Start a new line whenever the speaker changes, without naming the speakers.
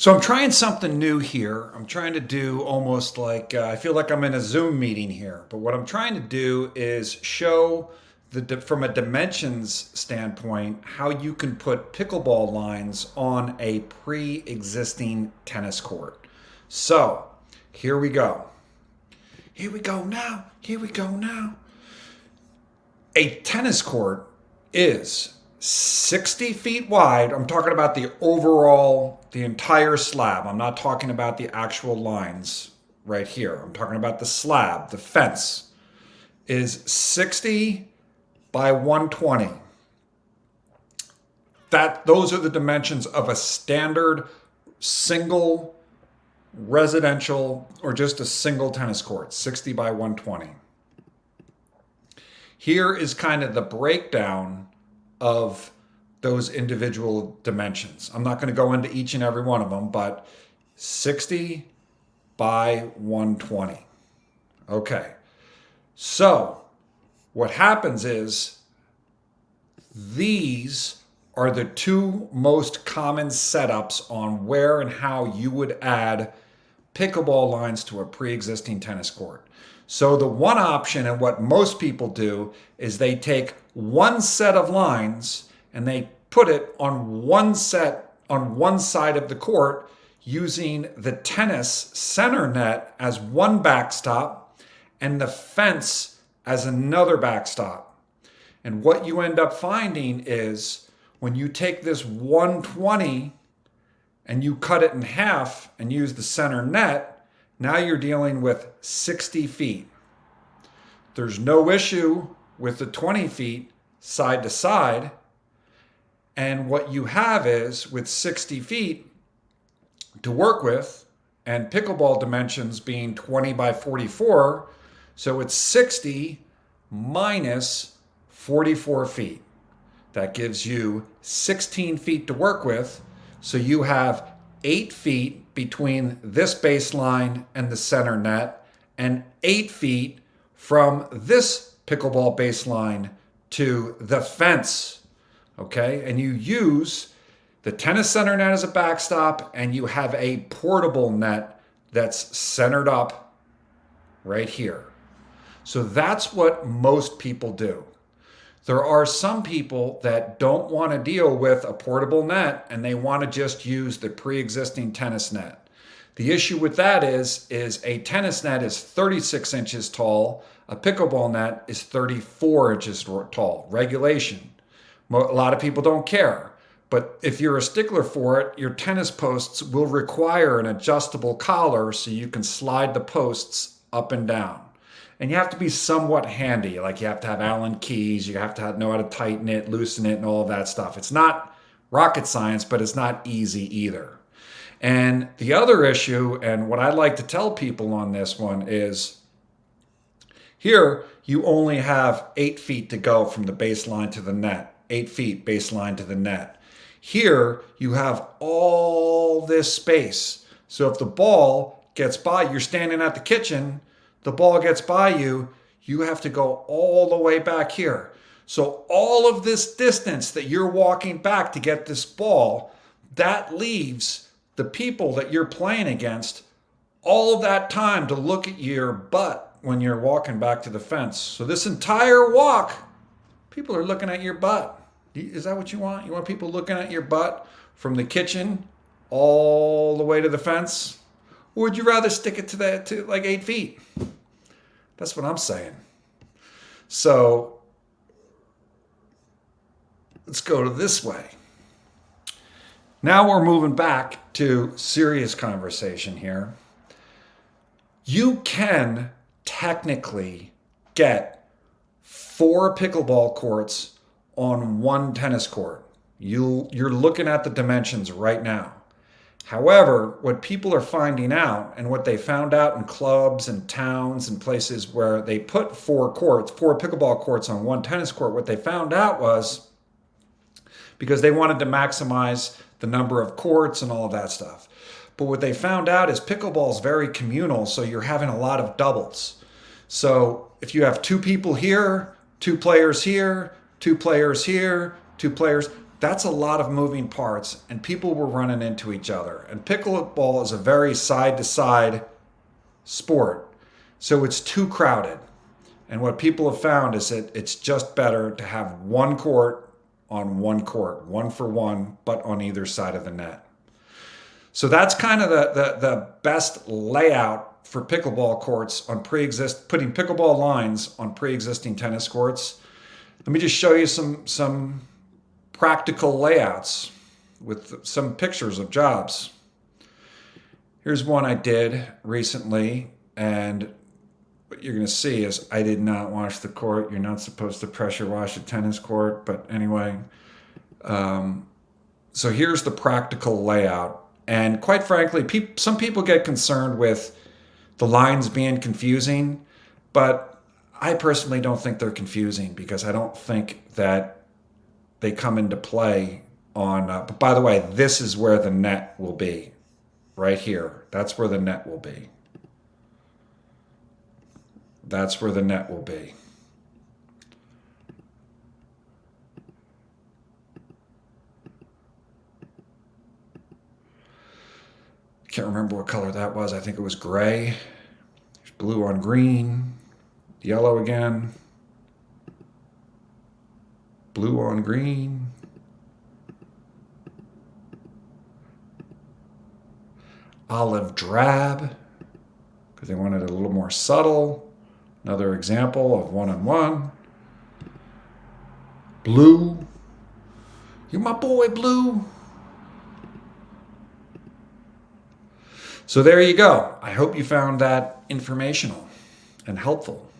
So I'm trying something new here. I'm trying to do almost like I feel like I'm in a Zoom meeting here. But what I'm trying to do is show from a dimensions standpoint how you can put pickleball lines on a pre-existing tennis court. So here we go. Here we go now. Here we go now. A tennis court is 60 feet wide. I'm talking about the overall, the entire slab. I'm not talking about the actual lines right here. I'm talking about the slab, the fence is 60 by 120. Those are the dimensions of a standard single residential or just a single tennis court, 60 by 120. Here is kind of the breakdown of those individual dimensions. I'm not going to go into each and every one of them, but 60 by 120. Okay. So what happens is these are the two most common setups on where and how you would add pickleball lines to a pre-existing tennis court. So the one option and what most people do is they take one set of lines and they put it on one side of the court using the tennis center net as one backstop and the fence as another backstop. And what you end up finding is when you take this 120 and you cut it in half and use the center net, now you're dealing with 60 feet. There's no issue with the 20 feet side to side. And what you have is with 60 feet to work with and pickleball dimensions being 20 by 44. So it's 60 minus 44 feet. That gives you 16 feet to work with. So you have 8 feet between this baseline and the center net and 8 feet from this pickleball baseline to the fence. Okay, and you use the tennis center net as a backstop and you have a portable net that's centered up right here. So that's what most people do. There are some people that don't want to deal with a portable net and they want to just use the pre-existing tennis net. The issue with that is a tennis net is 36 inches tall, a pickleball net is 34 inches tall, regulation. A lot of people don't care, but if you're a stickler for it, your tennis posts will require an adjustable collar so you can slide the posts up and down. And you have to be somewhat handy, like you have to have Allen keys, you have to know how to tighten it, loosen it, and all of that stuff. It's not rocket science, but it's not easy either. And the other issue, and what I like to tell people on this one is, here you only have 8 feet to go from the baseline to the net, 8 feet baseline to the net. Here you have all this space. So if the ball gets by, you're standing at the kitchen, the ball gets by you, you have to go all the way back here. So all of this distance that you're walking back to get this ball, that leaves the people that you're playing against all of that time to look at your butt when you're walking back to the fence. So this entire walk, people are looking at your butt. Is that what you want? You want people looking at your butt from the kitchen all the way to the fence? Or would you rather stick it to like 8 feet? That's what I'm saying. So let's go to this way. Now we're moving back to serious conversation here. You can technically get 4 pickleball courts on one tennis court. You're looking at the dimensions right now. However, what people are finding out, and what they found out in clubs and towns and places where they put 4 pickleball courts on one tennis court, what they found out was, because they wanted to maximize the number of courts and all of that stuff. But what they found out is pickleball is very communal, so you're having a lot of doubles. So if you have 2 people here, 2 players here, 2 players here, 2 players, That's a lot of moving parts, and people were running into each other. And pickleball is a very side-to-side sport, so it's too crowded. And what people have found is that it's just better to have one court on one court, one for one, but on either side of the net. So that's kind of the best layout for pickleball courts on putting pickleball lines on pre-existing tennis courts. Let me just show you some practical layouts with some pictures of jobs. Here's one I did recently, and what you're going to see is I did not wash the court. You're not supposed to pressure wash a tennis court, but anyway. So here's the practical layout. And quite frankly, some people get concerned with the lines being confusing, but I personally don't think they're confusing because I don't think that they come into play on, but by the way, this is where the net will be, right here. That's where the net will be. That's where the net will be. Can't remember what color that was. I think it was gray. There's blue on green, yellow again, blue on green, olive drab, because they wanted it a little more subtle. Another example of one-on-one. Blue. You're my boy, Blue. So there you go. I hope you found that informational and helpful.